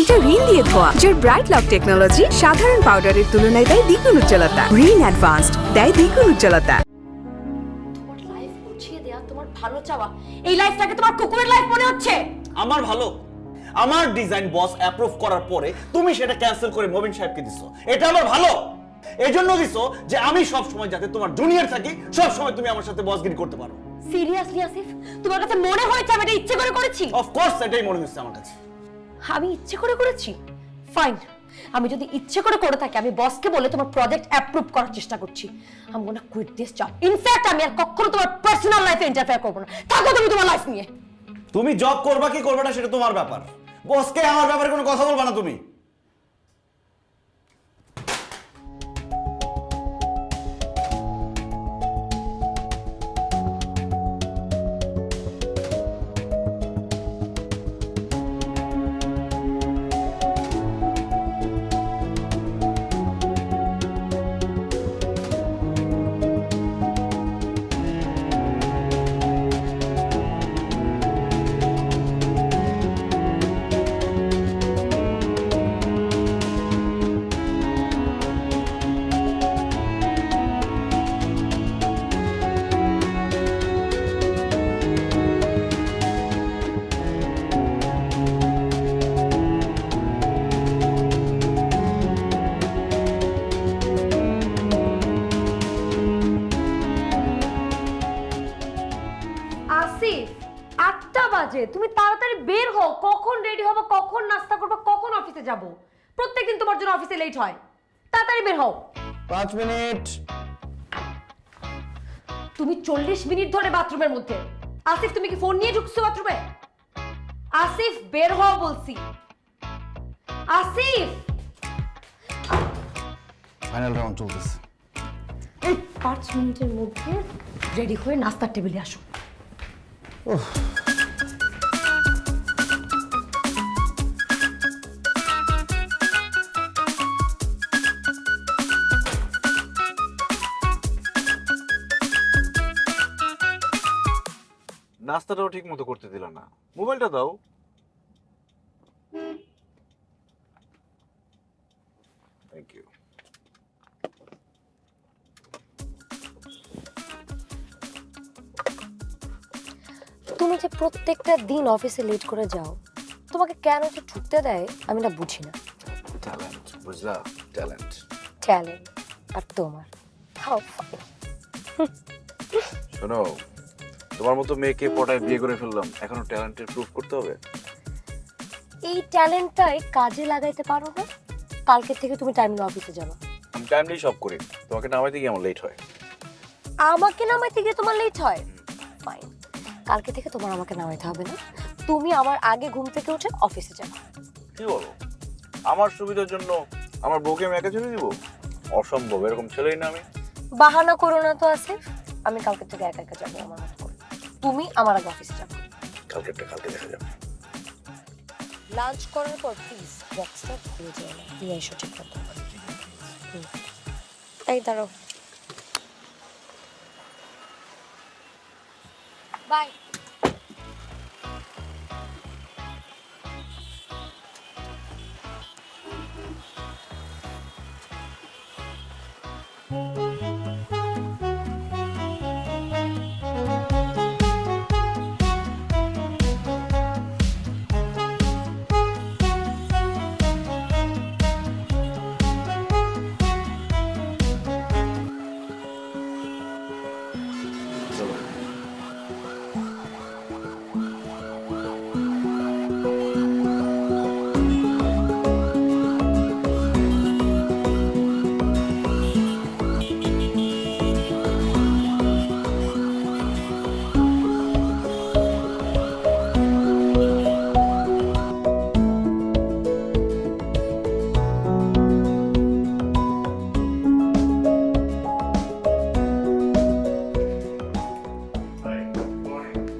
এটা রিন দিয়ে ধোয়া, যার ব্রাইট লক টেকনোলজি সাধারণ পাউডারের তুলনায় দেয় দ্বিগুণ উজ্জ্বলতা। রিন অ্যাডভান্সড দেয় দ্বিগুণ উজ্জ্বলতা। তোমার লাইফ গুছিয়ে দেয়া, তোমার ভালো চাওয়া, এই লাইফটাকে তোমার কুকুরের লাইফ মনে হচ্ছে? আমার ভালো, আমার ডিজাইন বস অ্যাপ্রুভ করার পরে তুমি সেটা ক্যান্সেল করে মবিন সাহেবকে দিছো। এটা আমার ভালো এজন্য দিছো যে আমি সব সময় যাতে তোমার জুনিয়র থাকি, সব সময় তুমি আমার সাথে বসগিরি করতে পারো। সিরিয়াসলি আসিফ, তোমার কাছে মনে হয়েছে আমি এটা ইচ্ছে করে করেছি? অফ কোর্স এটাই মনে হচ্ছে আমার কাছে। আমি ইচ্ছে করে করেছি? ফাইন, আমি যদি ইচ্ছে করে করে থাকি আমি বসকে বলে তোমার প্রজেক্ট অ্যাপ্রুভ করার চেষ্টা করছি। I am gonna quit this job. In fact আমি আর কখনো তোমার পার্সোনাল লাইফে ইন্টারফেয়ার করব না। থাকো তুমি তোমার লাইফ নিয়ে। তুমি জব করবা কি করবে না সেটা তোমার ব্যাপার, বসকে আমার ব্যাপারে কোনো কথা বলবা না তুমি। আসিফ, 8টা বাজে, তুমি তাড়াতাড়ি বের হও। কখন রেডি হবো, কখন নাস্তা করবো, কখন অফিসে যাব? প্রত্যেকদিন তোমার জন্য অফিসে লেট হয়। তাড়াতাড়ি বের হও। 5 মিনিট। তুমি 40 মিনিট ধরে বাথরুমের মধ্যে। আসিফ, তুমি কি ফোন নিয়ে ঢুকছো বাথরুমে? আসিফ, বের হও বলছি। আসিফ, ফাইনাল রাউন্ড চলতেছে। এই 5 মিনিটের মধ্যে রেডি হয়ে নাস্তার টেবিলে আসো। নাস্তাটাও ঠিক মতো করতে দিল না। মোবাইলটা দাও। Thank you. তুমি যে প্রত্যেকটা দিন অফিসে লেট করে যাও, তোমাকে কেন যে ঢুকতে দেয় আমি না বুঝি না। ট্যালেন্ট, বুঝলা? ট্যালেন্ট। ট্যালেন্ট আর তোমার হাউ ফানি। শোনো, তোমার মতো মেয়েকে পটায় বিয়ে করে ফেললাম, এখনো ট্যালেন্টের প্রুফ করতে হবে? এই ট্যালেন্টটাই কাজে লাগাইতে পারো না? কালকে থেকে তুমি টাইমলি অফিসে যাবে। আমি টাইমলি সব করি, তোমাকে নামাইতে গিয়ে আমার লেট হয়। আমাকে নামাইতে গিয়ে তোমার লেট হয়? ফাইন, কালকে থেকে তোমার আমাকে নামাইতে হবে না। তুমি আমার আগে ঘুম থেকে উঠে অফিসে যাবে। কি বলো? আমার সুবিধার জন্য আমার বউকে আমি একা ছেড়ে দিব? অসম্ভব, এরকম ছেলেই না আমি। বাহানা করো না তো আসিফ, আমি কালকে থেকে একা একা যাবো আমার মতো করে। তুমি আমার আগে অফিসে যাবে। কালকে দেখা যাবে। লাঞ্চ করার পর প্লিজ বক্সটা ভুলে যেও না, নিয়ে এসো ঠিক মতো। এই দাঁড়াও। বাই।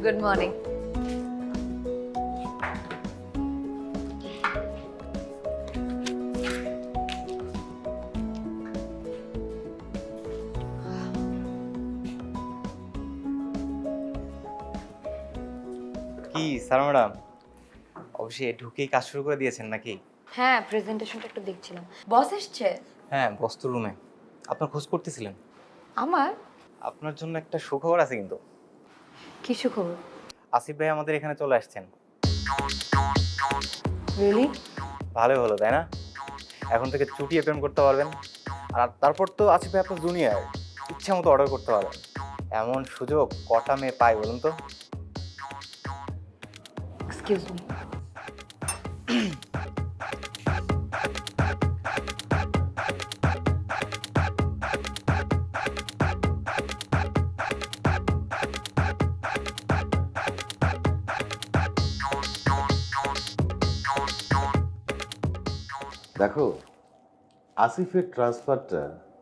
Good morning. কি স্যার ম্যাডাম, অবশ্যই ঢুকেই কাজ শুরু করে দিয়েছেন নাকি? হ্যাঁ, প্রেজেন্টেশনটা একটু দেখছিলাম। বস এসছে? হ্যাঁ, বস্তু রুমে। আপনার খোঁজ করতেছিলেন। আমার? আপনার জন্য একটা সুখবর আছে কিন্তু। কি সুখবর? আসিফ ভাই আমাদের এখানে চলে আসছেন। রিয়েলি? ভালোই হলো তাই না? এখন থেকে চুটিয়ে পেমেন্ট করতে পারবেন। আর তারপর তো আসিফ ভাই আপনার জুনিয়র, ইচ্ছা মতো অর্ডার করতে পারবেন। এমন সুযোগ কটা মেয়ে পায় বলুন তো? Excuse me. দেখো, আসিফের ট্রান্সফারটা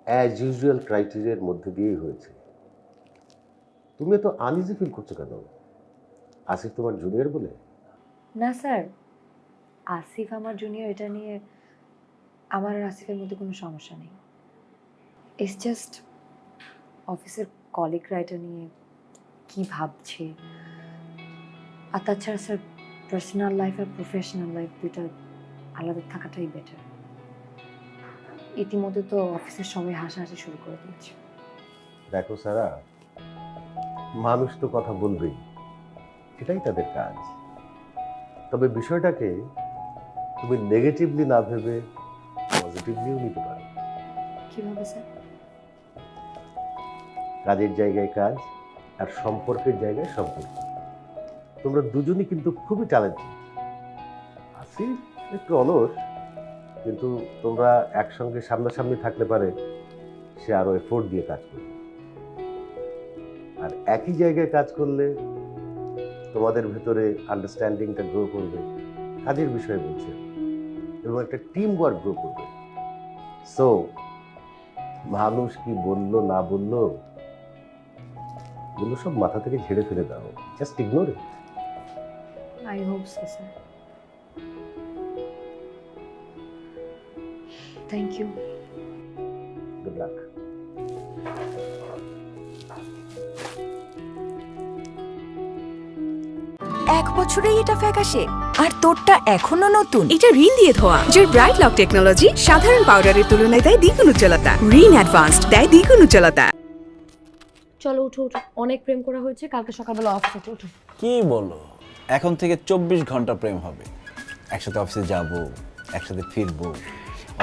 অ্যাজ ইউজুয়াল ক্রাইটেরিয়ার মধ্যে দিয়েই হয়েছে। তুমি এত আনইজি ফিল করছো কেন? আসিফ তোমার জুনিয়র বলে? না স্যার, আসিফ আমার জুনিয়র এটা নিয়ে আমার আর আসিফের মধ্যে কোনো সমস্যা নেই। ইটস জাস্ট অফিসের কলিগরা এটা নিয়ে কি ভাবছে। আর তাছাড়া স্যার, পার্সোনাল লাইফ আর প্রফেশনাল লাইফ দুটা আলাদা থাকাটাই বেটার। ইতিমধ্যে তো অফিসের সবাই হাসাহাসি শুরু করে দিয়েছে। দেখো সারা, মানুষ তো কথা বলবেই, এটাই তাদের কাজ। তবে বিষয়টাকে তুমি নেগেটিভলি না ভেবে পজিটিভলিও নিতে পারো। কিভাবে স্যার? কাজের জায়গায় কাজ আর সম্পর্কের জায়গায় সম্পর্ক। তোমরা দুজনই কিন্তু খুবই ট্যালেন্টেড। আসিফ একটু অলস, কিন্তু তোমরা একসঙ্গে সামনাসামনি থাকলে পারে সে আরো এফোর্ট দিয়ে কাজ করবে। আর একই জায়গায় কাজ করলে তোমাদের ভেতরে আন্ডারস্ট্যান্ডিংটা গ্রো করবে, কাজের বিষয়ে বলছে, এবং একটা টিম ওয়ার্ক গ্রো করবে। সো মানুষ কি বললো না বললো এগুলো সব মাথা থেকে ঝেড়ে ফেলে দাও, just ignore it. I hope so sir. Thank you. Good luck. এক বছরেই এটা ফ্যাকাশে, আর তোরটা এখনো নতুন। এটা রিন দিয়ে ধোয়া, যার ব্রাইট লক টেকনোলজি সাধারণ পাউডারের তুলনায় দেয় দ্বিগুণ উজ্জ্বলতা। রিন অ্যাডভান্সড দেয় দ্বিগুণ উজ্জ্বলতা। চলো উঠো উঠো, অনেক প্রেম করা হয়েছে, কালকে সকালবেলা অফিসে উঠো। কি বলো? এখন থেকে 24 ঘন্টা প্রেম হবে। একসাথে অফিসে যাব, একসাথে ফিরবো,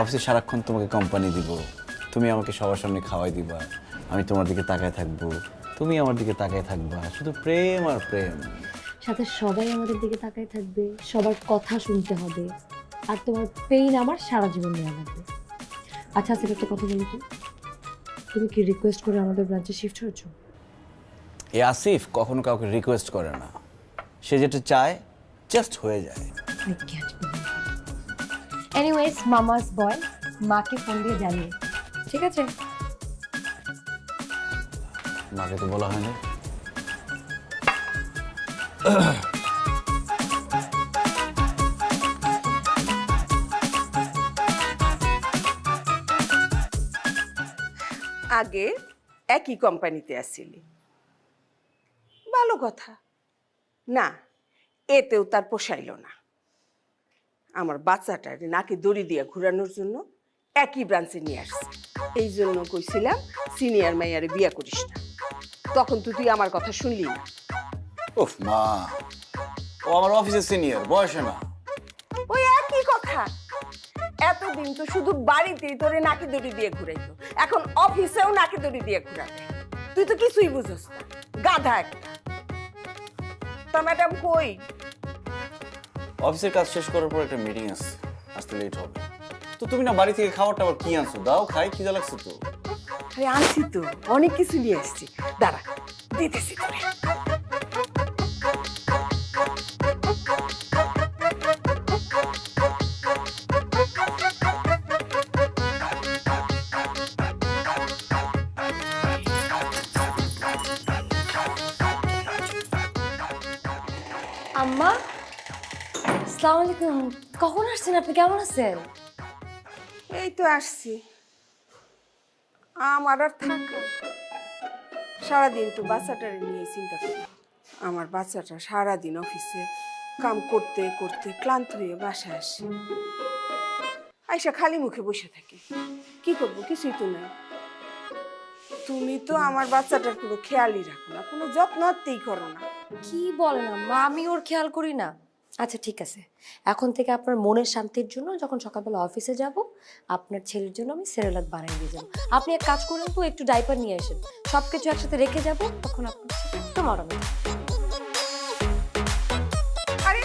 অফিসে সারাক্ষণ তোমাকে কোম্পানি দিব, তুমি আমাকে সবার সামনে খাওয়াই দিবা, আমি তোমার দিকে তাকায় থাকবো, তুমি আমার দিকে তাকায় থাকবা, শুধু প্রেম আর প্রেম। সাথে সবাই আমাদের দিকে তাকায় থাকবে, সবার কথা শুনতে হবে, আর তোমার পেইন আমার সারা জীবন নেওয়া লাগবে। আচ্ছা আজকে একটা কথা বলি তো, তুমি কি রিকোয়েস্ট করে আমাদের ব্রাঞ্চে শিফট হয়েছো? এই আসিফ কখনো কাউকে রিকোয়েস্ট করে না, সে যেটা চায় জাস্ট হয়ে যায়। I can't believe. এনিওয়েজ, মামাস বয় মাকে ফোন দিয়ে জানিয়ে, ঠিক আছে? মাকে তো বলা হয়নি। আগে একই কোম্পানিতে আসছিলি, ভালো কথা না, এতেও তার পোষাইল না। আমার বাচ্চাটার নাকি দড়ি দিয়ে ঘুরানোর জন্য একই ব্রাঞ্চে নিয়ে আসছে। এই জন্য কইছিলাম সিনিয়র মাইয়ারে বিয়ে করিস না, তখন তো তুই আমার কথা শুনলি না। উফ মা, ও আমার অফিসের সিনিয়র, বয়সে না। ওই একই কথা, এতদিন তো শুধু বাড়িতেই তোরে নাকি দড়ি দিয়ে ঘুরাইতো, এখন অফিসেও নাকি দড়ি দিয়ে ঘুরাবে। তুই তো কিছুই বুঝস না, গাধা একটা। তা ম্যাডাম কই? অফিসের কাজ শেষ করার পর একটা মিটিং আছে, আসতে লেট হবে। তো তুমি না বাড়ি থেকে খাবারটা আবার কি আনছো? দাও খাই, খিদা লাগছে তো। আরে আনছি তো, অনেক কিছু নিয়ে আসছি, দাঁড়া দিতেছি তোরে। আম্মা, আসসালামু আলাইকুম। কখন আসছেন আপনি? কেমন আছেন? এই তো আসছি। আমার আর থাকা, সারাদিন তো বাচ্চাটারে নিয়ে চিন্তা করি। আমার বাচ্চাটা সারাদিন অফিসে কাম করতে করতে ক্লান্ত হয়ে বাসায় আসি, আইসা খালি মুখে বসে থাকি। কি করবো, কিছুই তো নাই। তুমি তো আমার বাচ্চাটার কোনো খেয়ালই রাখো না, কোনো যত্নতেই করো না। কি বলেন আম্মা, আমি ওর খেয়াল করি না? আচ্ছা ঠিক আছে, এখন থেকে আপনার মনের শান্তির জন্য যখন সকালবেলা অফিসে যাব, আপনার ছেলের জন্য আমি সেরেলাক বানিয়ে দিয়ে যাবো। আপনি এক কাজ করেন তো, একটু ডাইপার নিয়ে আসেন, সবকিছু একসাথে রেখে যাব, তখন আপনার ছেলে একদম আরামে। আরে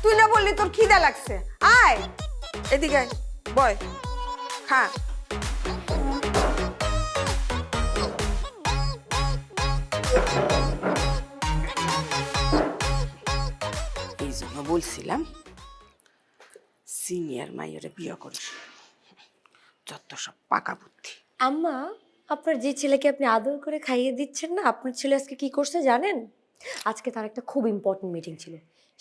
তুই না বললি তোর খিদা লাগছে? আয় এদিকে আয়, বয়, খা। এই জন্য বলছিলাম সিনিয়র মাইয়ারে বিয়ে করিস, যত সব পাকা বুদ্ধি। আম্মা, আপনার যে ছেলেকে আপনি আদর করে খাইয়ে দিচ্ছেন না, আপনার ছেলে আজকে কি করছে জানেন? আজকে তার একটা খুব ইম্পর্টেন্ট মিটিং ছিল,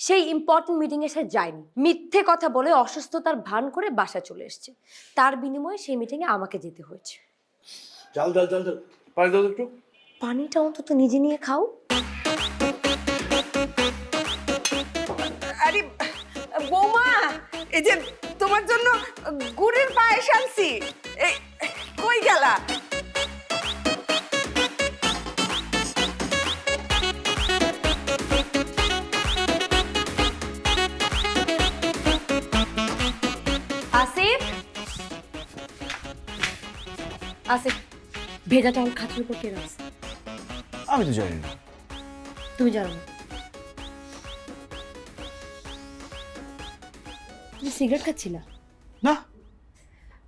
সেই ইম্পর্টেন্ট মিটিংয়ে সে যায়নি, মিথ্যে কথা বলে অসুস্থতার ভান করে বাসা চলে এসেছে। তার বিনিময়ে সেই মিটিংয়ে আমাকে যেতে হয়েছে। চল চল চল চল, পানি দাও একটু। পানিটা অন্তত নিজে নিয়ে খাও। আরে বৌমা, এই যে তোমার জন্য গুড়ের পায়েস আনছি, এই কই গেলা? আসিফ, আসিফ, ভেজা চাউল খাটের উপর কে রাখছে? আমি তো জানি না। তুমি জানো না? তুমি সিগারেট খাচ্ছিলা? না,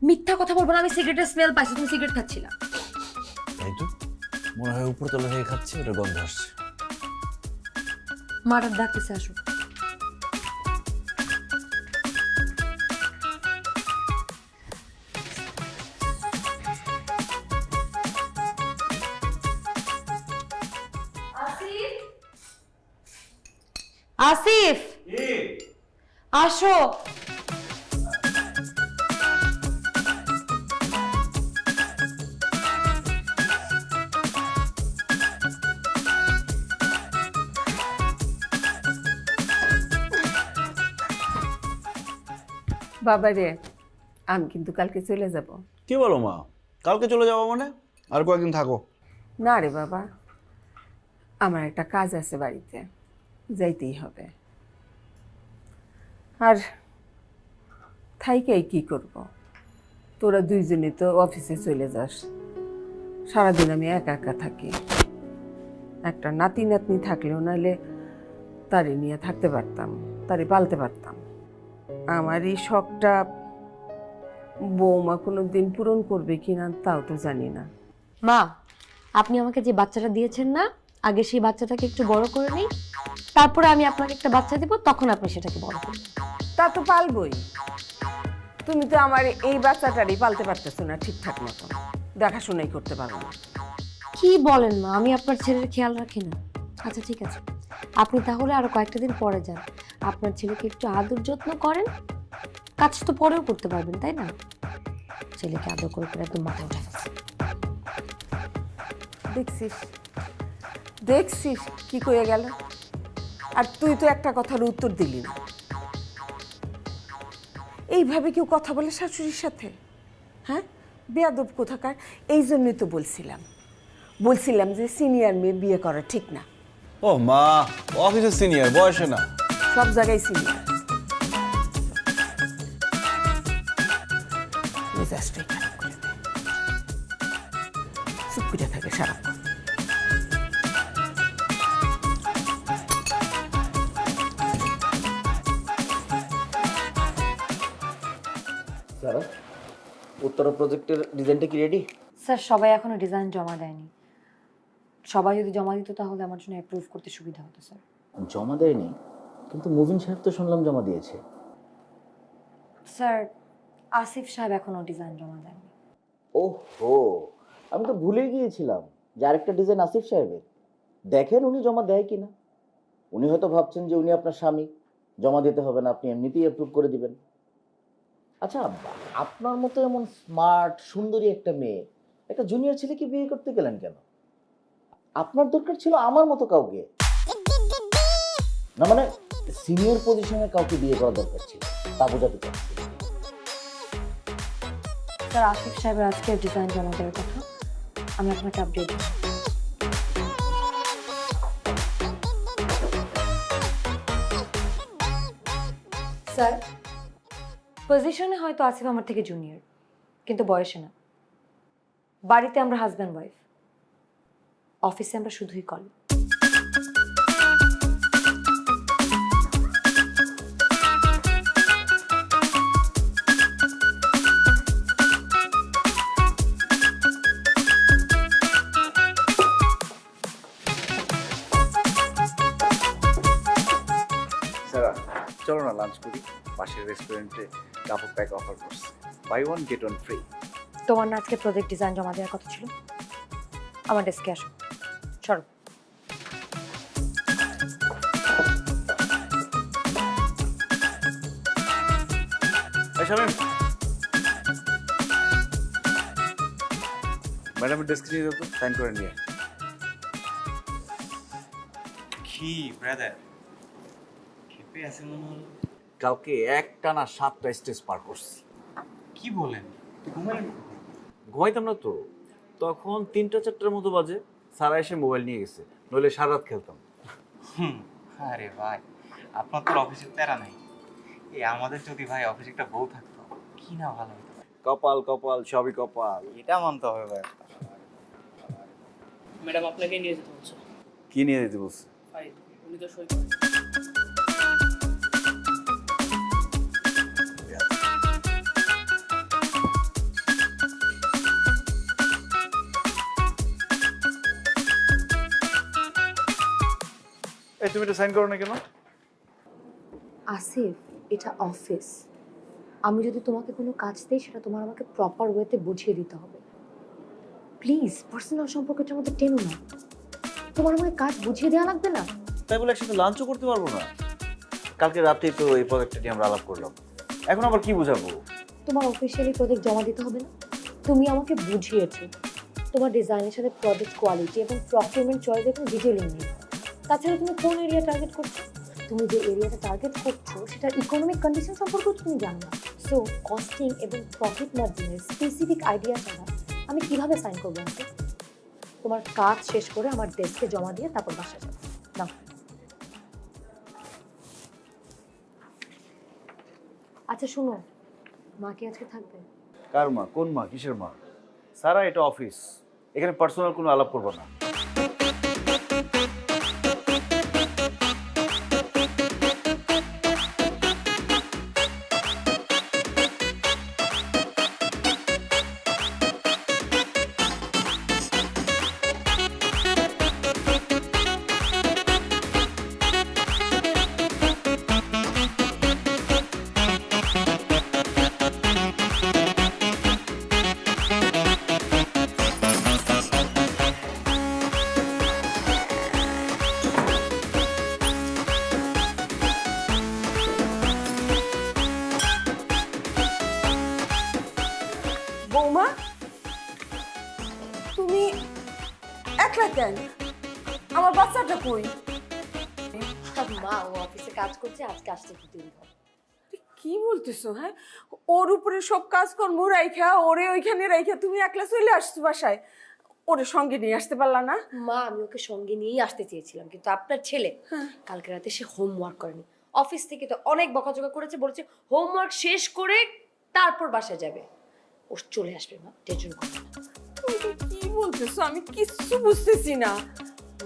মিথ্যা কথা বলবো না, আমি সিগারেটের স্মেল পাইছি, তুমি সিগারেট খাচ্ছিলা। তাই তো মনে হয় উপরতলা থেকে খাচ্ছি, ওটা গন্ধ আসছে। মাটার ডাকতেছে, আসো। আসিফ, আসো। বাবা রে, আমি কিন্তু কালকে চলে যাব। কি বলো মা, কালকে চলে যাবো মানে? আর কয়েকদিন থাকো। না রে বাবা, আমার একটা কাজ আছে বাড়িতে, যাইতেই হবে। আর থাইকেই কি করব, তোরা দুইজনই তো অফিসে চলে যাস, সারাদিন আমি একা একা থাকি। একটা নাতি নাতনি থাকলেও নাহলে তারে নিয়ে থাকতে পারতাম, তারে পালতে পারতাম। আমার এই শখটা বৌমা কোনো দিন পূরণ করবে কিনা তাও তো জানি না। মা, আপনি আমাকে যে বাচ্চাটা দিয়েছেন না, আগে সেই বাচ্চাটাকে একটু বড় করে নিই, তারপরে আমি আপনাকে একটা বাচ্চা দেব, তখন আপনি সেটাকে বড় করবেন। তা তো পালবই, তুমি তো আমার এই বাচ্চাটারই পালতে পারতেছো না ঠিকঠাক মতো, দেখাশোনাই করতে পারো না। কি বলেন মা, আমি আপনার ছেলের খেয়াল রাখি না? আচ্ছা ঠিক আছে, আপনি তাহলে আরো কয়েকটা দিন পরে যান, আপনার ছেলেকে একটু আদর যত্ন করেন, কাজ তো পরেও করতে পারবেন তাই না? ছেলেকে আদর করে করে একদম মাথায় উঠে গেছে। দেখছিস দেখছিস কি কয়ে গেল, আর তুই তো একটা কথার উত্তর দিলি না। এইভাবে কেউ কথা বলে শাশুড়ির সাথে? হ্যাঁ, বেয়াদব কোথাকার। এই জন্যই তো বলছিলাম যে সিনিয়র মেয়ে বিয়ে করা ঠিক না। ও মা, অফিসের সিনিয়র, বয়সে না। সব জায়গায় সিনিয়র। মেজাজটাই খারাপ করে দেয়, চুপ করে থাকে সারাক্ষণ। স্যার, উত্তরা প্রজেক্টের ডিজাইনটা কি রেডি? স্যার, সবাই এখনো ডিজাইন জমা দেয়নি, সবাই যদি জমা দিত তাহলে আমার জন্য অ্যাপ্রুভ করতে সুবিধা হতো স্যার। জমা দেয়নি, কিন্তু মুবিন সাহেব তো শুনলাম জমা দিয়েছে। স্যার, আসিফ সাহেব এখনো ডিজাইন জমা দেননি। ওহো, আমি তো ভুলে গিয়েছিলাম যে আরেকটা ডিজাইন আসিফ সাহেবের। দেখেন উনি জমা দেয় কিনা। উনি হয়তো ভাবছেন যে উনি আপনার স্বামী, জমা দিতে হবে না, আপনি এমনিতেই অ্যাপ্রুভ করে দিবেন। আচ্ছা, আপনার মতো এমন স্মার্ট সুন্দরী একটা মেয়ে একটা জুনিয়র ছেলেকে বিয়ে করতে গেলেন কেন? আপনার দরকার ছিল আমার মতো কাউকে। না মানে সিনিয়র পজিশনে কাউকে বিয়ে করা দরকার ছিল, তা বোঝাতে চাচ্ছি। স্যার আসিফ সাহেবের আজকে ডিজাইন জমা দেওয়ার কথা, আমি আপনাকে আপডেট দিই। স্যার পজিশনে হয়তো আসিফ আমার থেকে জুনিয়র, কিন্তু বয়সে না। বাড়িতে আমরা হাজব্যান্ড ওয়াইফ, অফিসে আমরা শুধুই কলিগ। স্যার চলো না লাঞ্চ করি, পাশের রেস্টুরেন্টে কাপড় প্যাক অফার করছে, buy one get one free. তোমার না আজকে প্রজেক্ট ডিজাইন জমা দেওয়ার কথা ছিল? আমার ডেস্কে আসো, সরো। শামিম, ম্যাডামের ডেস্কে নিয়ে যাবো, সাইন করে নিয়ে। কি ব্রাদার, খেপে আছে মনে হলো। কালকে একটানা 7টা স্টেজ পার করছি। কি বলেন, ঘুমালেন? ঘুমাইতাম না তো, তখন 3টা-4টার মতো বাজে, সারা এসে মোবাইল নিয়ে গেছে, নইলে সারা রাত খেলতাম। আরে ভাই, আপনার তো অফিসের প্যারা নাই। এই আমাদের যদি ভাই অফিসে একটা বউ থাকতো, কি না ভালো হতো। কপাল কপাল সবই কপাল। এটা মানতে হবে ভাই। ম্যাডাম আপনাকে নিয়ে যেতে বলছে। কি নিয়ে যেতে বলছে? ফাইল, উনি তো সই করেন। এই তুমি এটা সাইন করো না কেন? আসিফ, এটা অফিস। আমি যদি তোমাকে কোনো কাজ দিই, সেটা তোমার আমাকে প্রপার ওয়েতে বুঝিয়ে দিতে হবে। প্লিজ পার্সোনাল সম্পর্কটার মধ্যে টেনো না। তোমার আমাকে কাজ বুঝিয়ে দেওয়া লাগবে না? তাই বলে একসাথে লাঞ্চও করতে পারবো না? কালকে রাতেই তো এই প্রজেক্টটা নিয়ে আমরা আলাপ করলাম, এখন আবার কি বুঝাবো? তোমার অফিসিয়ালি প্রজেক্ট জমা দিতে হবে না? তুমি আমাকে বুঝিয়েছো তোমার ডিজাইনের সাথে প্রজেক্ট কোয়ালিটি এবং প্রকিউরমেন্ট চয়েসের কোনো ডিটেইলিং নেই। তাছাড়া তুমি কোন এরিয়া টার্গেট করছো? তুমি যে এরিয়াটা টার্গেট করছো সেটার ইকোনমিক কন্ডিশন সম্পর্কেও তুমি জানো না। সো কস্টিং এবং প্রফিট মার্জিনের স্পেসিফিক আইডিয়া ছাড়া আমি কিভাবে সাইন করবো? আমাকে তোমার কাজ শেষ করে আমার ডেস্কে জমা দিয়ে তারপর বাসা যাবো না। আচ্ছা শোনো, মা কি আজকে থাকবে? কার মা? কোন মা? কিসের মা? সারা, এটা অফিস, এখানে পার্সোনাল কোনো আলাপ করবো না। বৌমা, তুমি একলা কেন? আমার বাচ্চাটা কই? মা, ও অফিসে কাজ করছে, আজকে আসতে একটু দেরি হবে। কি বলতেছো? হ্যাঁ, ওর উপরে সব কাজকর্ম রাইখা, ওরে ওইখানে রাইখা তুমি একলা চলে আসছো বাসায়? ওরে সঙ্গে নিয়ে আসতে পারলা না? মা, আমি ওকে সঙ্গে নিয়েই আসতে চেয়েছিলাম, কিন্তু আপনার ছেলে কালকে রাতে সে হোমওয়ার্ক করেনি। অফিস থেকে তো অনেক বকাঝকা করেছে, বলেছে হোমওয়ার্ক শেষ করে তারপর বাসায় যাবে। ও চলে আসবে মা, টেনশন করবে না। তুমি কি বলতেছো? আমি কিচ্ছু বুঝতেছি না।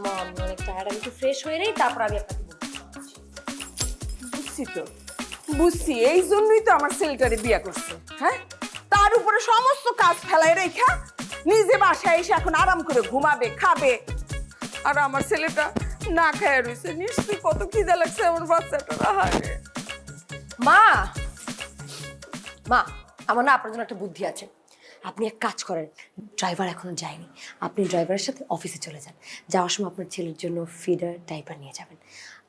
মা, আমি অনেক টায়ার্ড, আমি একটু ফ্রেশ হয়ে নেই, তারপর আমি আপনাকে বলছি। বুঝছি তো, বুঝছি। এই জন্যই তো আমার ছেলেটারে বিয়ে করছে। হ্যাঁ, তার উপরে সমস্ত কাজ ফেলাই রেখা নিজে বাসায় এসে এখন আরাম করে ঘুমাবে, খাবে, আর আমার ছেলেটা না খায় রয়েছে। নিশ্চয়ই কত খিদে লাগছে আমার বাচ্চাটা। আহারে মা, মা, আমার না আপনার জন্য একটা বুদ্ধি আছে। আপনি এক কাজ করেন, ড্রাইভার এখনো যায়নি, আপনি ড্রাইভারের সাথে অফিসে চলে যান। যাওয়ার সময় আপনার ছেলের জন্য ফিডার, ডাইপার নিয়ে যাবেন।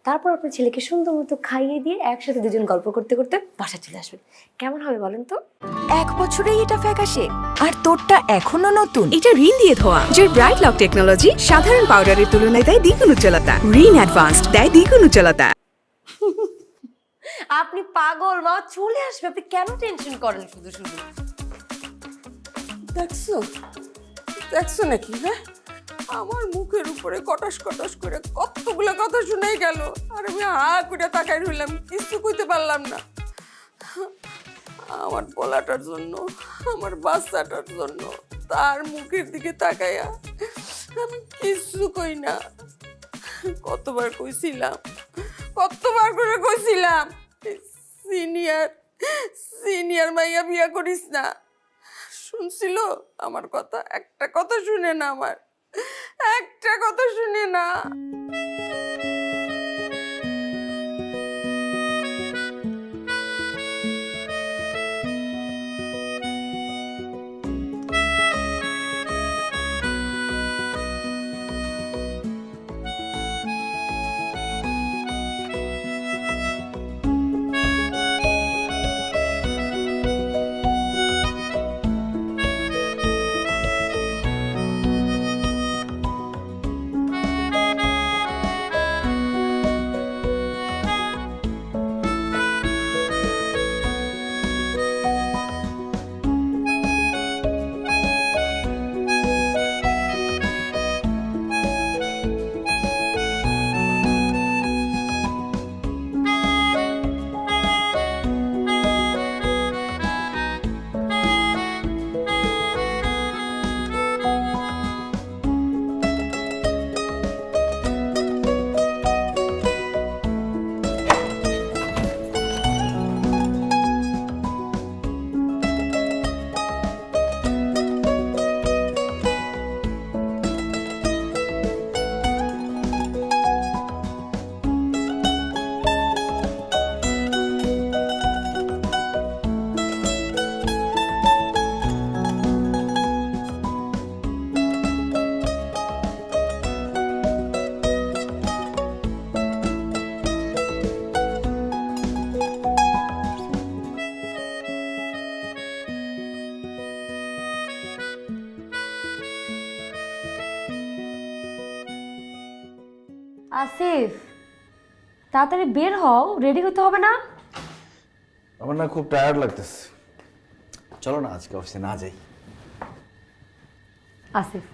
তারপর আপনার ছেলেকে সুন্দর মতো খাইয়ে দিয়ে একসাথে দুজন গল্প করতে করতে বাসায় চলে আসবেন। কেমন হবে বলেন তো? 1 বছরেই এটা ফ্যাকাশে, আর তোরটা এখনো নতুন। এটা রিন দিয়ে ধোয়া, যার ব্রাইট লক টেকনোলজি সাধারণ পাউডারের তুলনায় দেয় দ্বিগুণ উজ্জ্বলতা। রিন অ্যাডভান্সড দেয় দ্বিগুণ উজ্জ্বলতা। আপনি পাগল, মা চলে আসবে, আপনি কেন টেনশন করেন শুধু শুধু? দেখছো দেখছো নাকি? হ্যাঁ, আমার মুখের উপরে কটাস কটাস করে কতগুলো কথা শুনেই গেল, আর আমি হা করে তাকাই রইলাম, কিছু কইতে পারলাম না। আমার পোলাটার জন্য, আমার বাচ্চাটার জন্য তার মুখের দিকে তাকাইয়া আমি কিছু কই না। কতবার কইছিলাম, কতবার করে কইছিলাম, সিনিয়র সিনিয়র মাইয়া বিয়া করিস না। শুনছিল আমার কথা? একটা কথা শুনে না, আমার একটা কথা শুনে না। আসিফ, তাড়াতাড়ি বের হও, রেডি হতে হবে না? আমার না খুব টায়ার্ড লাগতেছে, চলো না আজকে অফিসে না যাই। আসিফ,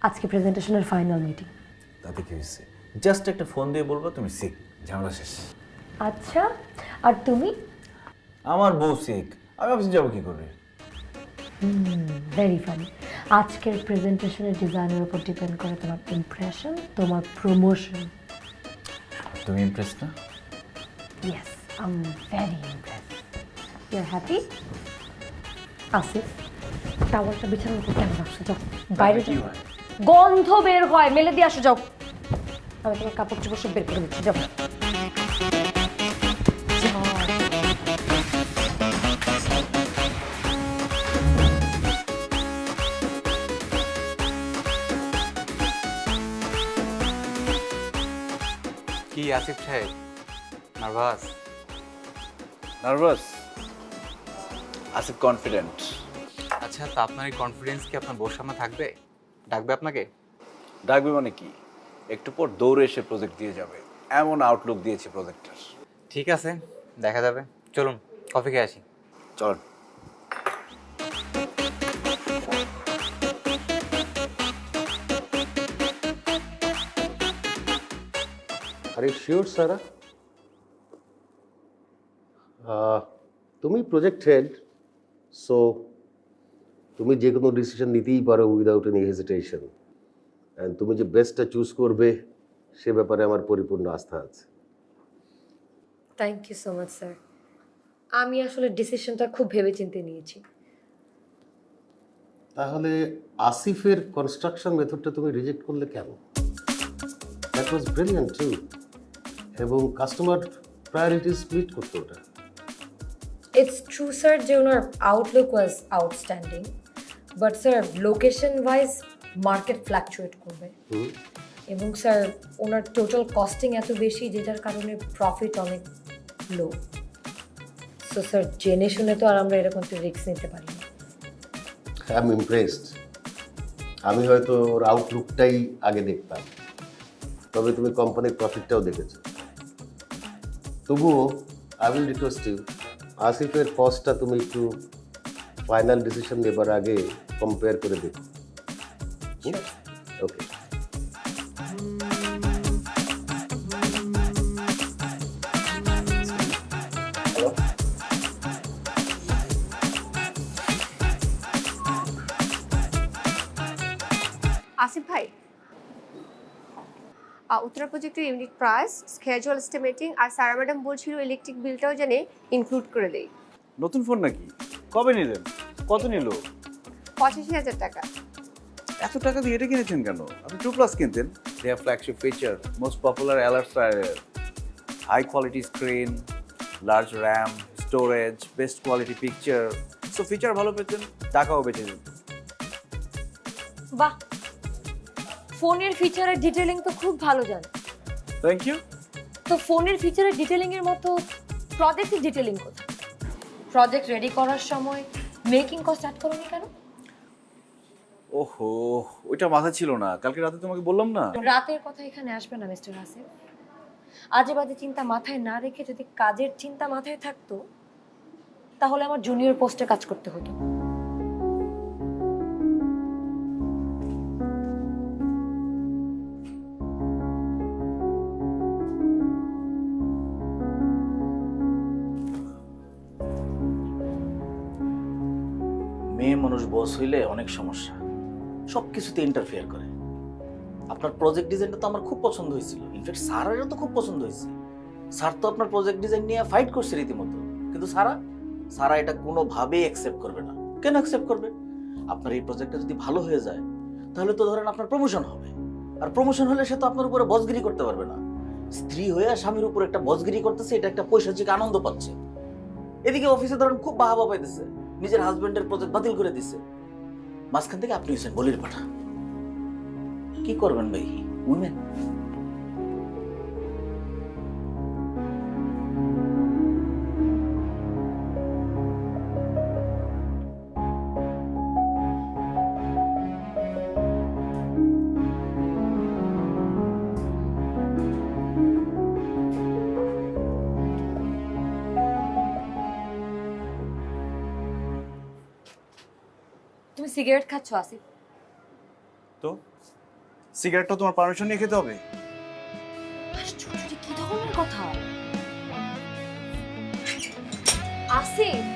আজকে প্রেজেন্টেশনের ফাইনাল মিটিং। তাতে কি হয়েছে? জাস্ট একটা ফোন দিয়ে বলবো তুমি সিক, ঝামেলা শেষ। আচ্ছা, আর তুমি? আমার বউ সিক, আমি অফিসে যাবো কি করে? Very funny. আজকের প্রেজেন্টেশনের ডিজাইনের উপর ডিপেন্ড করে তোমার ইমপ্রেশন, তোমার প্রমোশন। তুমি ইমপ্রেস না? Yes, I am very impressed. You are happy? Asif, টাওয়ালটা বিছানোর উপর কেন রাখছো? যাও বাইরে যাও, গন্ধ বের হয়, মেলে দিয়ে আসো। যাও, আমি তোমার কাপড় চোপড় সব বের করে দিচ্ছি। যাও। কি আসিফ সাহেব, নার্ভাস? নার্ভাস? আসিফ কনফিডেন্ট। আচ্ছা, তা আপনার এই কনফিডেন্স কি আপনার বউর সামনে থাকবে? ডাকবে আপনাকে? ডাকবে মানে কি? একটু পর দৌড়ে এসে প্রজেক্ট দিয়ে যাবে, এমন আউটলুক দিয়েছে প্রজেক্টের। ঠিক আছে, দেখা যাবে। চলুন কফি খেয়ে আসি। চল। আর ইউ শিওর সারা? তুমি প্রজেক্ট হেড, সো তুমি যে কোনো ডিসিশন নিতেই পারো উইদাউট এনি হেজিটেশন। অ্যান্ড তুমি যে বেস্টটা চুজ করবে সে ব্যাপারে আমার পরিপূর্ণ আস্থা আছে। Thank you so much sir. আমি আসলে ডিসিশনটা খুব ভেবেচিন্তে নিয়েছি। তাহলে আসিফের কনস্ট্রাকশন মেথডটা তুমি রিজেক্ট করলে কেন? দ্যাট ওয়াজ ব্রিলিয়ান্ট টু, এবং কাস্টমার প্রায়োরিটিস মিট করতো ওটা। ইটস ট্রু স্যার যে ওনার outlook was outstanding, but sir location wise market fluctuate করবে, এবং স্যার ওনার টোটাল কস্টিং এত বেশি যেটার কারণে প্রফিট অনেক লো। সো স্যার জেনে শুনে তো আর আমরা এরকম একটা রিস্ক নিতে পারি না। I am impressed. আমি হয়তো ওর আউটলুকটাই আগে দেখতাম, তবে তুমি কোম্পানির প্রফিটটাও দেখেছো। তবুও আই উইল রিকোয়েস্ট ইউ, আসিফের কস্টটা তুমি একটু ফাইনাল ডিসিশন নেবার আগে কম্পেয়ার করে দেখো। ওকে। আসিফ ভাই, উত্তরা প্রজেক্টের ইউনিট প্রাইস, স্কেজুয়াল এস্টিমেটিং আর সারা ম্যাডাম বলছিল ইলেকট্রিক বিলটাও জানে ইনক্লুড করে দেই। নতুন ফোন নাকি? কবে নিলেন? কত নিল? 85,000 টাকা। এত টাকা দিয়ে এটা কিনেছেন কেন? আপনি 2 প্লাস কিনতেন। They have flagship feature, most popular alert high quality screen, large RAM, storage, best quality picture. So feature ভালো পেতেন, টাকাও বেঁচে যেত। বাহ, ফোনের ফিচারের ডিটেইলিং তো খুব ভালো জানো। Thank you. তো ফোনের ফিচারের ডিটেইলিং এর মতো প্রজেক্টের ডিটেইলিং কোথায়? প্রজেক্ট রেডি করার সময় মেকিং কস্ট অ্যাড করোনি কেন? ওহো, ওইটা মাথা ছিল না। কালকে রাতে তোমাকে বললাম না। রাতের কথা এখানে আসবে না মিস্টার আসিফ। আজে বাজে চিন্তা মাথায় না রেখে যদি কাজের চিন্তা মাথায় থাকতো তাহলে আমার জুনিয়র পোস্টে কাজ করতে হতো। মেয়ে মানুষ বস হইলে অনেক সমস্যা, সব কিছুতে ইন্টারফেয়ার করে। আপনার প্রজেক্ট ডিজাইনটা তো আমার খুব পছন্দ হয়েছিল, ইনফ্যাক্ট স্যারেরও তো খুব পছন্দ হয়েছে। স্যার তো আপনার প্রজেক্ট ডিজাইন নিয়ে ফাইট করছে রীতিমতো, কিন্তু সারা এটা কোনোভাবেই অ্যাকসেপ্ট করবে না। কেন অ্যাকসেপ্ট করবে? আপনার এই প্রজেক্টটা যদি ভালো হয়ে যায় তাহলে তো ধরেন আপনার প্রমোশন হবে, আর প্রমোশন হলে সে তো আপনার উপরে বসগিরি করতে পারবে না। স্ত্রী হয়ে স্বামীর উপর একটা বসগিরি করতেছে, এটা একটা পৈশাচিক আনন্দ পাচ্ছে। এদিকে অফিসে ধরেন খুব বাহাবা পাইতেছে, নিজের হাজবেন্ডের প্রজেক্ট বাতিল করে দিচ্ছে। মাঝখান থেকে আপনি হয়েছেন বলির পাঠা। কি করবেন ভাই, উইমেন। তুমি সিগারেট খাচ্ছ আসিফ? তো সিগারেটটা তোমার পারমিশন নিয়ে খেতে হবে? আশ্চর্য, কি ধরনের কথা আসিফ?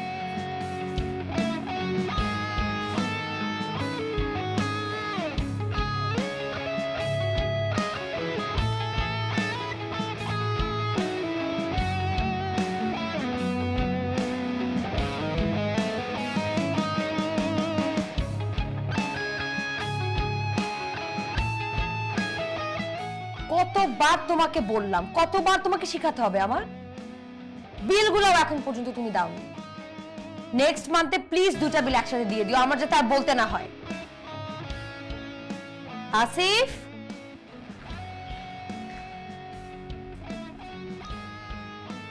কতবার তোমাকে বললাম, কতবার তোমাকে শেখাতে হবে আমার? বিলগুলো এখন পর্যন্ত তুমি দাওনি। নেক্সট মান্থে প্লিজ 2টা বিল একসাথে দিয়ে দিও, আমার যাতে আর বলতে না হয়। আসিফ,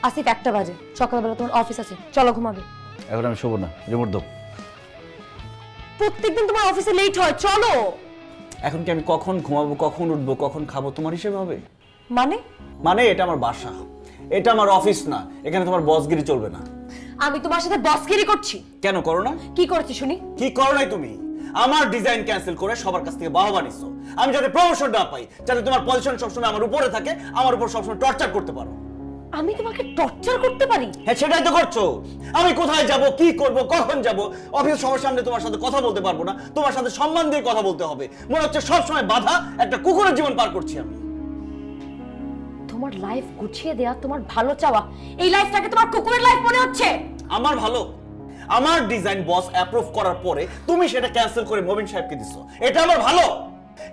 আসিফ 1টা বাজে, সকালবেলা তোমার অফিস আছে, চলো ঘুমাবে। এখন আমি শোবো না, রিমোট দাও। প্রত্যেকদিন তোমার অফিসে লেট হয়, চলো। এখন কি আমি কখন ঘুমাবো, কখন উঠবো, কখন খাবো তোমার হিসেবে হবে? মানে এটা আমার বাসা, এটা আমার অফিস না। এখানে তোমার বসগিরি চলবে না। আমি তোমার সাথে বসগিরি করছি? কেন করো না? কি করছি শুনি? কি করো নাই তুমি? আমার ডিজাইন ক্যান্সেল করে সবার কাছ থেকে বাহবা নিছো। আমি যাতে প্রমোশন না পাই, যাতে তোমার পজিশন সবসময় আমার উপরে থাকে, আমার উপর সবসময় টর্চার করতে পারো। আমি তোমাকে টর্চার করতে পারি? হ্যাঁ, সেটাই তো করছো। আমি কোথায় যাব, কি করব, কখন যাব, অফিস সবার সামনে তোমার সাথে কথা বলতে পারবো না, তোমার সাথে সম্মান দিয়ে কথা বলতে হবে। মনে হচ্ছে সব সময় বাধা, একটা কুকুরের জীবন পার করছি আমি। তোমার লাইফ গুছিয়ে দেয়া তোমার ভালো চাওয়া, এই লাইফটাকে তোমার কুকুরের লাইফ মনে হচ্ছে? আমার ভালো, আমার ডিজাইন বস অ্যাপ্রুভ করার পরে তুমি সেটা ক্যান্সেল করে মবিন সাহেবকে দিছো। এটা আমার ভালো,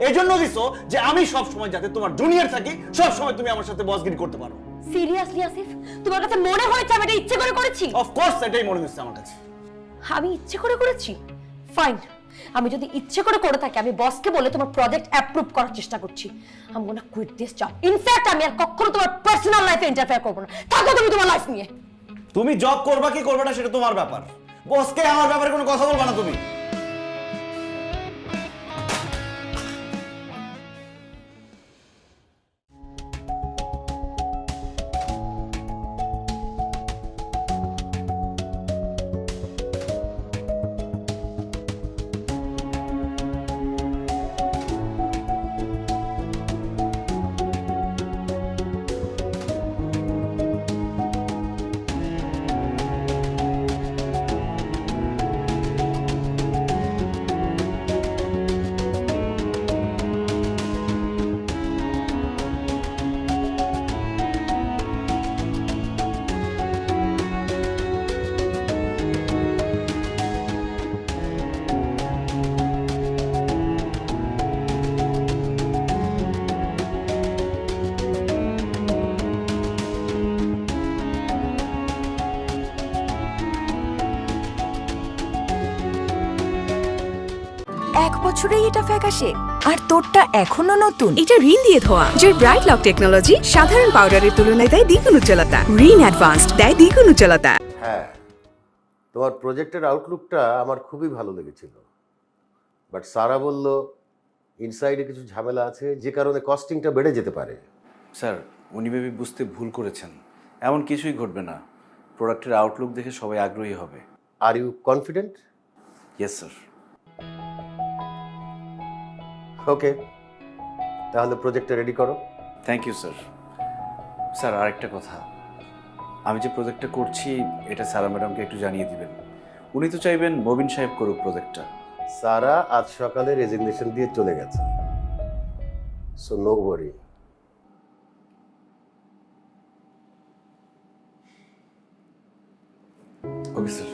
এজন্য দিছো যে আমি সব সময় যাতে তোমার জুনিয়র থাকি, সব সময় তুমি আমার সাথে বসগিরি করতে পারো। সিরিয়াসলি আসিফ, তোমার কাছে মনে হয়েছে আমি এটা ইচ্ছে করে করেছি? অফ কোর্স এটাই মনে হচ্ছে আমার কাছে। আমি ইচ্ছে করে করেছি? ফাইন, আমি যদি ইচ্ছে করে থাকি, আমি বসকে বলে তোমার প্রজেক্ট অ্যাপ্রুভ করার চেষ্টা করছি। I am gonna quit this job. In fact আমি আর কখনো তোমার পার্সোনাল লাইফে ইন্টারফেয়ার করব না। থাকো তুমি তোমার লাইফ নিয়ে। তুমি জব করবা কি করবে না সেটা তোমার ব্যাপার। বসকে আমার ব্যাপারে কোনো কথা বলবা না তুমি। 1 বছরেই এটা ফ্যাকাশে আর তোরটা এখনো নতুন। এটা রিন দিয়ে ধোয়া, যার ব্রাইট লক টেকনোলজি সাধারণ পাউডারের তুলনায় দেয় দ্বিগুণ উজ্জ্বলতা। রিন অ্যাডভান্সড দেয় দ্বিগুণ উজ্জ্বলতা। হ্যাঁ, তোমার প্রজেক্টের আউটলুকটা আমার খুবই ভালো লেগেছিল, বাট সারা বলল ইনসাইডে কিছু ঝামেলা আছে যে কারণে কস্টিংটা বেড়ে যেতে পারে। স্যার, উনি বেবি বুঝতে ভুল করেছেন। এমন কিছুই ঘটবে না। প্রোডাক্টের আউটলুক দেখে সবাই আগ্রহী হবে। Are you confident? Yes sir. Okay, তাহলে প্রজেক্টটা রেডি করো। Thank you sir. স্যার, আরেকটা কথা, আমি যে প্রজেক্টটা করছি এটা সারা ম্যাডামকে একটু জানিয়ে দিবেন। উনি তো চাইবেন মবিন সাহেব করুক প্রজেক্টটা। সারা আজ সকালে রেজিগনেশন দিয়ে চলে গেছে, so no worry. Okay sir.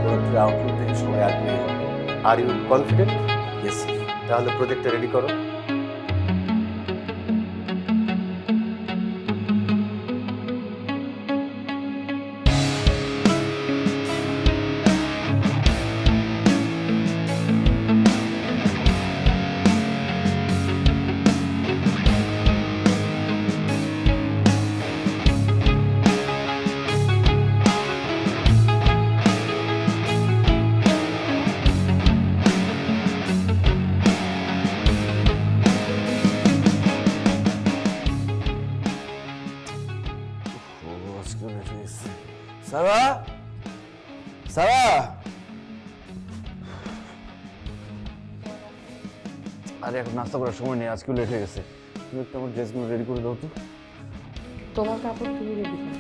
প্রোডাক্টের আউটলুক দেখে সবাই আগ্রহী হবে। Are you confident? Yes sir. তাহলে প্রজেক্টটা রেডি করো। সারা, সারা, আরে এখন নাস্তা করার সময় নেই, আজকে লেট হয়ে গেছে। তুমি একটু আমার ড্রেসগুলো রেডি করে দাও তো। তোমার কাপড় তুমি রেডি করো।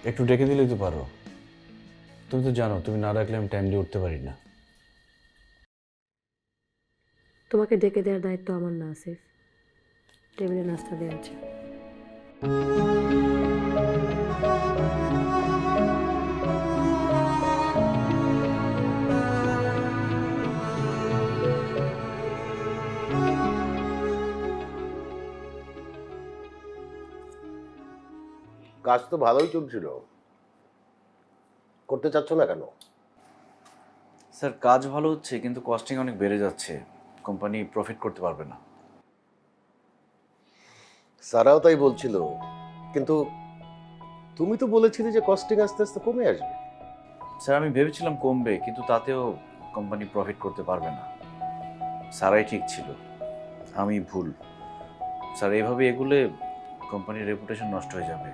একটু ডেকে দিলেই তো পারো। তুমি তো জানো তুমি না ডাকলে আমি টাইমলি উঠতে পারি না। তোমাকে ডেকে দেওয়ার দায়িত্ব আমার না, আসিফ। টেবিলে নাস্তা দেওয়া আছে। কাজ তো ভালোই চলছিল, করতে চাচ্ছ না কেন? স্যার, কাজ ভালো হচ্ছে কিন্তু কস্টিং অনেক বেড়ে যাচ্ছে। কোম্পানি প্রফিট করতে পারবে না। সারাও তাই বলছিল, কিন্তু তুমি তো বলেছিলে যে কস্টিং আস্তে আস্তে কমে আসবে। স্যার, আমি ভেবেছিলাম কমবে, কিন্তু তাতেও কোম্পানি প্রফিট করতে পারবে না। স্যারাই ঠিক ছিল, আমি ভুল। স্যার, এইভাবে এগুলে কোম্পানির রেপুটেশন নষ্ট হয়ে যাবে।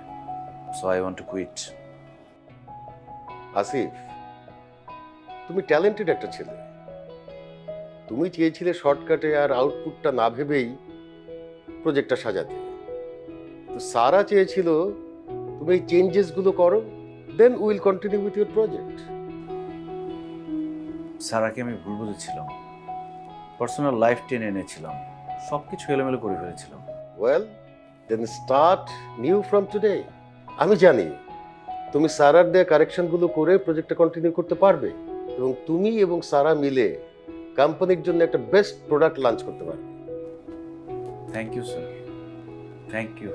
So I want to quit. Asif, তুমি ট্যালেন্টেড একটা ছেলে। তুমি চেয়েছিলে শর্টকাটে আর আউটপুটটা না ভেবেই প্রজেক্টটা সাজাতে। তো সারা চেয়েছিল তুমি এই চেঞ্জেসগুলো করো, then will continue with your project. সারাকে আমি ভুল বুঝেছিলাম, পার্সোনাল লাইফ টেনে এনেছিলাম, সব কিছু এলোমেলো করে ফেলেছিলাম। Well, then start new from today. আমি জানি তুমি সারার দেয়া কারেকশনগুলো করে প্রজেক্টটা কন্টিনিউ করতে পারবে এবং তুমি এবং সারা মিলে কোম্পানির জন্য একটা বেস্ট প্রোডাক্ট লঞ্চ করতে পারবে। Thank you sir, thank you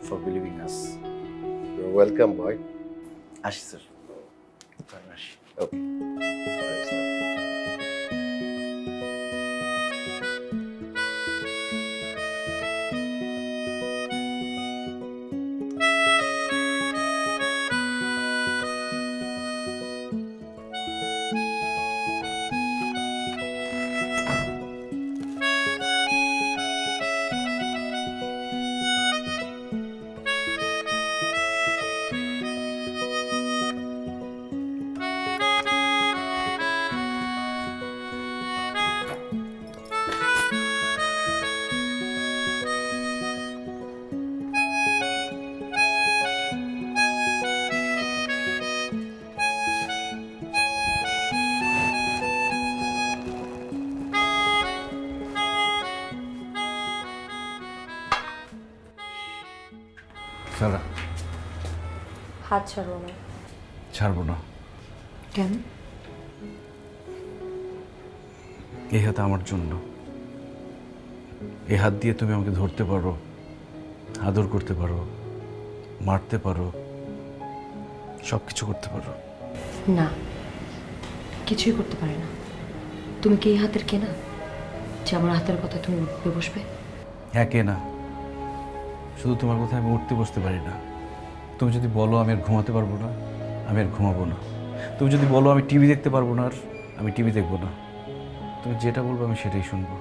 for believing us. Welcome boy. আসি স্যার, আসি। ওকে। সারা, হাত ছাড়ো না। ছাড়বো না। কেন? এই হাত আমার জন্য। এই হাত দিয়ে তুমি আমাকে ধরতে পারো, আদর করতে পারো, মারতে পারো, সব কিছু করতে পারো। না, কিছুই করতে পারে না। তুমি কি এই হাতের কেনা যে আমার হাতের কথা তুমি উঠবে বসবে? একে না, শুধু তোমার কথা আমি উঠতে বসতে পারি না। তুমি যদি বলো আমি আর ঘুমাতে পারবো না, আমি আর ঘুমাবো না। তুমি যদি বলো আমি টিভি দেখতে পারবো না, আর আমি টিভি দেখবো না। তুমি যেটা বলবো আমি সেটাই শুনবো।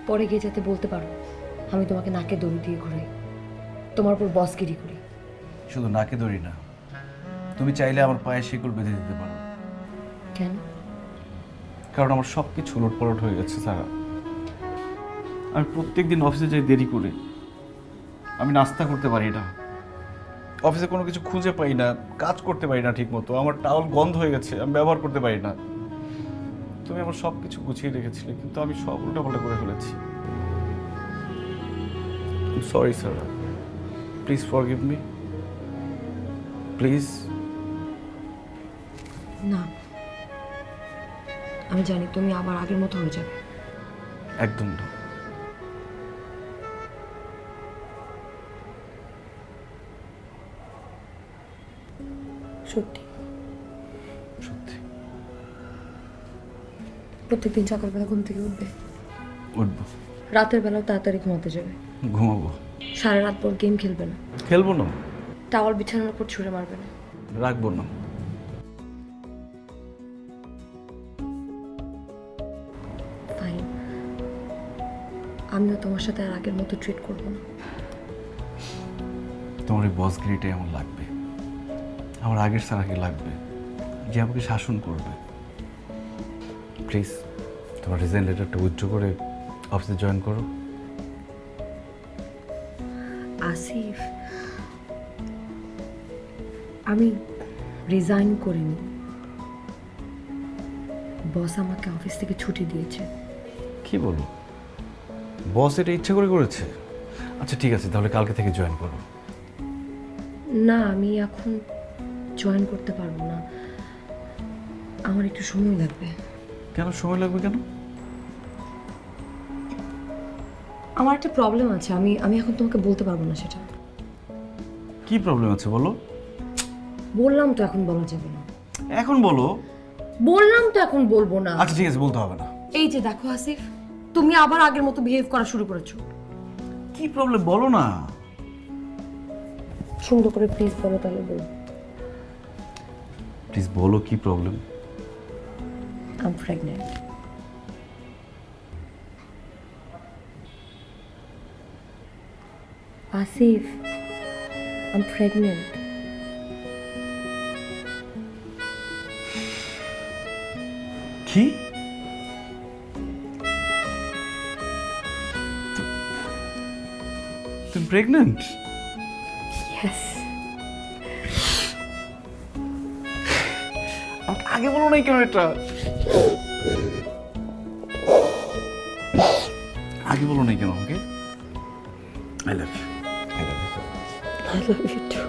পরে গিয়ে যাতে বলতে পারো আমি তোমাকে নাকে দড়ি দিয়ে ঘুরাই, তোমার উপর বসগিরি করি। শুধু নাকে দড়ি না, তুমি চাইলে আমার পায়ে শিকল বেঁধে দিতে পারো। কেন? কারণ আমার সব কিছু উলটপালট হয়ে গেছে সারা। আমি প্রত্যেকদিন অফিসে যাই দেরি করে, আমি নাস্তা করতে পারি না, অফিসে কোনো কিছু খুঁজে পাই না, কাজ করতে পারি না ঠিক মতো, আমার টাওয়াল গন্ধ হয়ে গেছে, আমি ব্যবহার করতে পারি না। তুমি আমার সব কিছু গুছিয়ে রেখেছিলে, কিন্তু আমি সব উল্টাপাল্টা করে ফেলেছি। Sorry sir, please forgive me, please. না, আমি জানি তুমি আবার আগের মতো হয়ে যাবে। একদম না। সত্যি সত্যি প্রত্যেকদিন সকালবেলা ঘুম থেকে উঠবে, উঠবো, রাতের বেলাও তাড়াতাড়ি ঘুমাতে যাবে, ঘুমাবো, সারা রাত পর গেম খেলবে না, খেলবো না, টাওয়াল বিছানোর উপর ছুঁড়ে মারবে না, রাখবো না। ফাইন, আমিও তোমার সাথে আর আগের মতো ট্রিট করবো না। তোমার এই বসগিরিটাই আমার লাগবে, আমার আগের সারাকে লাগবে, যে আমাকে শাসন করবে। প্লিজ তোমার রিজাইন লেটারটা উইথড্র করে অফিসে জয়েন করো। আসিফ, আমি রিজাইন করিনি, বস আমাকে অফিস থেকে ছুটি দিয়েছে। কি বলো? বস এটা ইচ্ছা করে করেছে? আচ্ছা ঠিক আছে, তাহলে কালকে থেকে জয়েন করো। না, আমি এখন জয়েন করতে পারবো না, আমার একটু সময় লাগবে। কেন সময় লাগবে কেন? আমার একটা প্রবলেম আছে, আমি এখন তোমাকে বলতে পারবো না সেটা। কি প্রবলেম আছে বলো? বললাম তো এখন বলা যাবে না। এখন বলো। বললাম তো এখন বলবো না। আচ্ছা ঠিক আছে, বলতে হবে না। এই যে দেখো আসিফ, তুমি আবার আগের মতো বিহেভ করা শুরু করেছো। কি প্রবলেম বলো না। সুন্দর করে প্লিজ বলো, তাহলে বলো। প্লিজ বলো কি problem. I am pregnant. Asif, I am pregnant. কি? তুমি প্রেগন্যান্ট? ইয়েস। আমাকে আগে বলো নাই কেন এটা? আগে বলো নাই কেন আমাকে? I love you. I love you too.